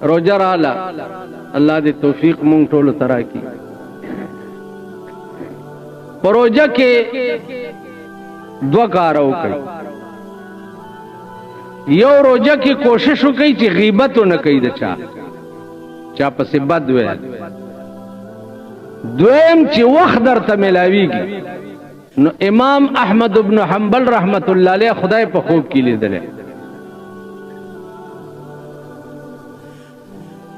روزه رااله الله دې توفیق مونږ ټول ترا کی پروژه کې دو کار وکړي یو روزه کې کوشش وکړي چې غیبت نه کوي د چا پسې بد ویل دویم چې وخت درته ملاویږي نو امام احمد ابن حنبل رحمت الله علیه خدای په خوب کې لیدل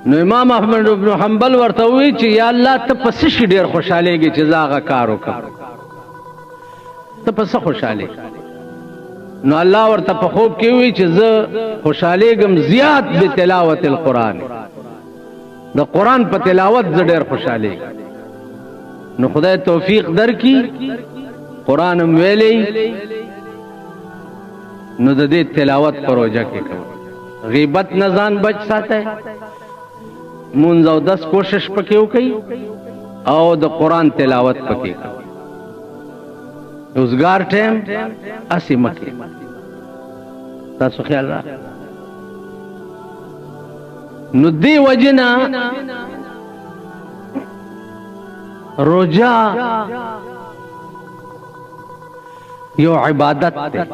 نو امام احمد ابن حنبل ورته وی چې یا الله ته پس شي ډیر خوشالهږي چې زاغه کار وکړ ته پس خوشاله نو الله ورته په خوب کې وی چې زه خوشالهږم زیات به تلاوت القرآن د قرآن په تلاوت زه ډیر خوشاله نو خدای توفیق درکې قرآن ویلې نو د دې تلاوت پروژه کې کوي غیبت نه ځان بچ ساته مونږ او 10 کوشش پکې وکي او د قرآن تلاوت پکې کوي روزګار ټیم اسی مکه تاسو خیال را نو دی وجنا روزه یو عبادت ده